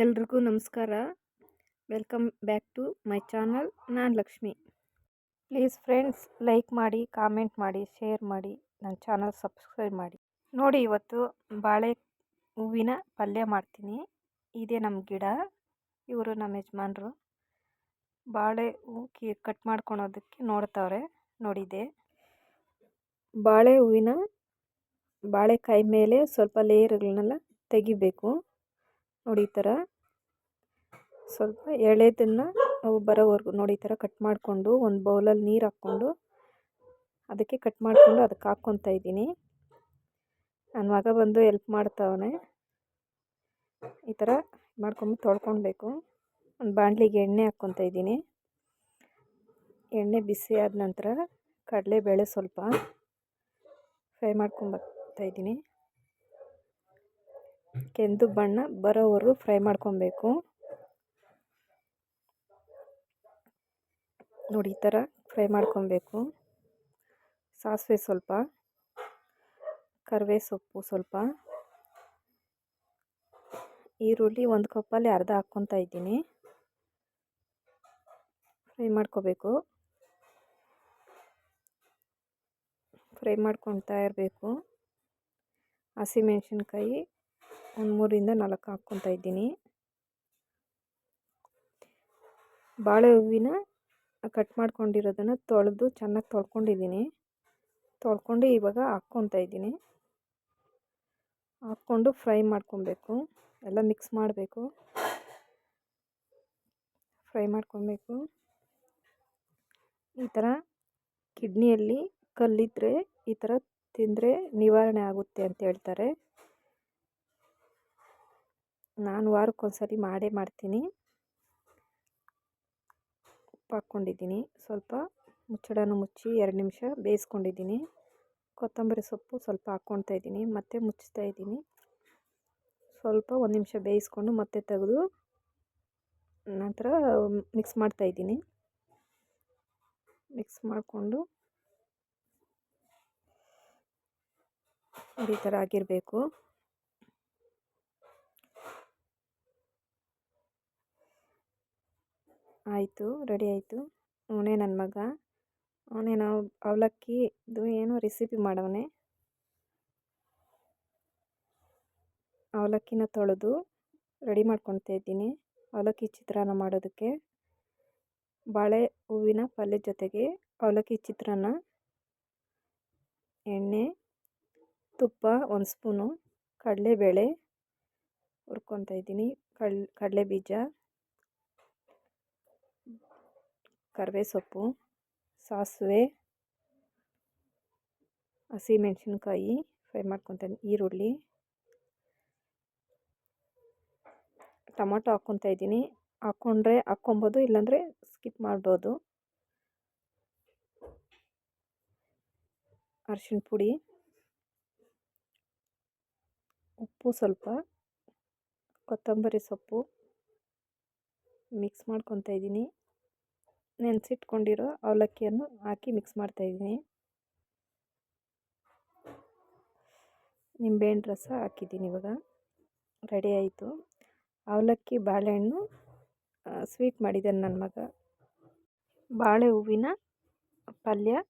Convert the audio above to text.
ಎಲ್ರಿಗೂ ನಮಸ್ಕಾರ. Welcome back to my channel. ನಾನು ಲಕ್ಷ್ಮಿ. ಪ್ಲೀಸ್ ಫ್ರೆಂಡ್ಸ್, ಲೈಕ್ ಮಾಡಿ, ಕಾಮೆಂಟ್ ಮಾಡಿ, ಶೇರ್ ಮಾಡಿ, ನನ್ನ ಚಾನಲ್ ಸಬ್ಸ್ಕ್ರೈಬ್ ಮಾಡಿ. ನೋಡಿ, ಇವತ್ತು ಬಾಳೆ ಹೂವಿನ ಪಲ್ಯ ಮಾಡ್ತೀನಿ. ಇದೇ ನಮ್ಮ ಗಿಡ. ಇವರು ನಮ್ಮ ಯಜಮಾನ್ರು. ಬಾಳೆ ಹೂ ಕಟ್ ಮಾಡ್ಕೊಳೋದಕ್ಕೆ ನೋಡ್ತಾವ್ರೆ. ನೋಡಿದೆ ಬಾಳೆ ಹೂವಿನ ಬಾಳೆಕಾಯಿ ಮೇಲೆ ಸ್ವಲ್ಪ ಲೇಯರ್ಗಳನ್ನೆಲ್ಲ ತೆಗಿಬೇಕು. ನೋಡಿ, ಈ ಥರ ಸ್ವಲ್ಪ ಎಳೆದನ್ನು ನಾವು ಬರೋವರೆಗೂ ನೋಡಿ ಈ ಥರ ಕಟ್ ಮಾಡಿಕೊಂಡು ಒಂದು ಬೌಲಲ್ಲಿ ನೀರು ಹಾಕ್ಕೊಂಡು ಅದಕ್ಕೆ ಕಟ್ ಮಾಡಿಕೊಂಡು ಅದಕ್ಕೆ ಹಾಕ್ಕೊತಾ ಇದ್ದೀನಿ. ನನ್ನ ಮಗ ಬಂದು ಹೆಲ್ಪ್ ಮಾಡ್ತಾವನೆ. ಈ ಥರ ಮಾಡ್ಕೊಂಡು ತೊಳ್ಕೊಳ್ಬೇಕು. ಒಂದು ಬಾಣಲಿಗೆ ಎಣ್ಣೆ ಹಾಕ್ಕೊತಾ ಇದ್ದೀನಿ. ಎಣ್ಣೆ ಬಿಸಿ ಆದ ನಂತರ ಕಡಲೆಬೇಳೆ ಸ್ವಲ್ಪ ಫ್ರೈ ಮಾಡ್ಕೊಂಬರ್ತಾ ಇದ್ದೀನಿ. ಕೆಂದು ಬಣ್ಣ ಬರೋವರೆಗೂ ಫ್ರೈ ಮಾಡ್ಕೊಬೇಕು. ನೋಡಿ, ಈ ಥರ ಫ್ರೈ ಮಾಡ್ಕೊಬೇಕು. ಸಾಸಿವೆ ಸ್ವಲ್ಪ, ಕರಿಬೇವು ಸೊಪ್ಪು ಸ್ವಲ್ಪ, ಈರುಳ್ಳಿ ಒಂದು ಕಪ್ಪಲ್ಲಿ ಅರ್ಧ ಹಾಕ್ಕೊತಾ ಇದ್ದೀನಿ. ಫ್ರೈ ಮಾಡ್ಕೋಬೇಕು. ಫ್ರೈ ಮಾಡ್ಕೊತಾ ಇರಬೇಕು. ಹಸಿಮೆಣಸಿನ್ಕಾಯಿ ಒಂದು 3-4 ಹಾಕ್ಕೊತಾ ಇದ್ದೀನಿ. ಬಾಳೆ ಹೂವಿನ ಕಟ್ ಮಾಡ್ಕೊಂಡಿರೋದನ್ನು ತೊಳೆದು ಚೆನ್ನಾಗಿ ತೊಳ್ಕೊಂಡಿದ್ದೀನಿ. ತೊಳ್ಕೊಂಡು ಇವಾಗ ಹಾಕ್ಕೊತಾ ಇದ್ದೀನಿ. ಹಾಕ್ಕೊಂಡು ಫ್ರೈ ಮಾಡ್ಕೊಬೇಕು. ಎಲ್ಲ ಮಿಕ್ಸ್ ಮಾಡಬೇಕು. ಫ್ರೈ ಮಾಡ್ಕೊಬೇಕು. ಈ ಥರ ಕಿಡ್ನಿಯಲ್ಲಿ ಕಲ್ಲಿದ್ದರೆ ಈ ಥರ ತಿಂದರೆ ನಿವಾರಣೆ ಆಗುತ್ತೆ ಅಂತ ಹೇಳ್ತಾರೆ. ನಾನು ವಾರಕ್ಕೊಂದ್ಸರಿ ಮಾಡೇ ಮಾಡ್ತೀನಿ. ಉಪ್ಪು ಹಾಕ್ಕೊಂಡಿದ್ದೀನಿ. ಸ್ವಲ್ಪ ಮುಚ್ಚಳನ ಮುಚ್ಚಿ 2 ನಿಮಿಷ ಬೇಯಿಸ್ಕೊಂಡಿದ್ದೀನಿ. ಕೊತ್ತಂಬರಿ ಸೊಪ್ಪು ಸ್ವಲ್ಪ ಹಾಕ್ಕೊತಾ ಇದ್ದೀನಿ. ಮತ್ತೆ ಮುಚ್ತಾ ಇದ್ದೀನಿ. ಸ್ವಲ್ಪ 1 ನಿಮಿಷ ಬೇಯಿಸ್ಕೊಂಡು ಮತ್ತೆ ತೆಗೆದು ನಂತರ ಮಿಕ್ಸ್ ಮಾಡ್ತಾಯಿದ್ದೀನಿ. ಮಿಕ್ಸ್ ಮಾಡಿಕೊಂಡು ಈ ಥರ ಆಗಿರಬೇಕು. ಆಯಿತು, ರೆಡಿ ಆಯಿತು. ಅವನೇ ನನ್ನ ಮಗ. ಅವನೇ ನಾವು ಅವಲಕ್ಕಿದು ಏನೋ ರೆಸಿಪಿ ಮಾಡವನೆ. ಅವಲಕ್ಕಿನ ತೊಳೆದು ರೆಡಿ ಮಾಡ್ಕೊತಾ ಇದ್ದೀನಿ. ಅವಲಕ್ಕಿ ಚಿತ್ರಾನ್ನ ಮಾಡೋದಕ್ಕೆ ಬಾಳೆ ಹೂವಿನ ಪಲ್ಯದ ಜೊತೆಗೆ ಅವಲಕ್ಕಿ ಚಿತ್ರಾನ್ನ, ಎಣ್ಣೆ, ತುಪ್ಪ 1 ಸ್ಪೂನು, ಕಡಲೆಬೇಳೆ ಹುರ್ಕೊತಾ ಇದ್ದೀನಿ, ಕಡಲೆ ಬೀಜ, ಕರಿಬೇವು ಸೊಪ್ಪು, ಸಾಸಿವೆ, ಹಸಿಮೆಣಸಿನ್ಕಾಯಿ ಫ್ರೈ ಮಾಡ್ಕೊತಾ ಇದ್ದೀನಿ, ಈರುಳ್ಳಿ, ಟೊಮೊಟೊ ಹಾಕ್ಕೊತಾ ಇದ್ದೀನಿ. ಹಾಕ್ಕೊಂಡ್ರೆ ಹಾಕ್ಕೊಬೋದು, ಇಲ್ಲಾಂದರೆ ಸ್ಕಿಪ್ ಮಾಡ್ಬೋದು. ಅರಿಶಿಣ ಪುಡಿ, ಉಪ್ಪು ಸ್ವಲ್ಪ, ಕೊತ್ತಂಬರಿ ಸೊಪ್ಪು ಮಿಕ್ಸ್ ಮಾಡ್ಕೊತಾ ಇದ್ದೀನಿ. ನೆನೆಸಿಟ್ಕೊಂಡಿರೋ ಅವಲಕ್ಕಿಯನ್ನು ಹಾಕಿ ಮಿಕ್ಸ್ ಮಾಡ್ತಾಯಿದ್ದೀನಿ. ನಿಂಬೆಹಣ್ಣು ರಸ ಹಾಕಿದ್ದೀನಿ. ಇವಾಗ ರೆಡಿ ಆಯಿತು. ಅವಲಕ್ಕಿ ಬಾಳೆಹಣ್ಣು ಸ್ವೀಟ್ ಮಾಡಿದ್ದಾನೆ ನನ್ನ ಮಗ. ಬಾಳೆ ಹೂವಿನ ಪಲ್ಯ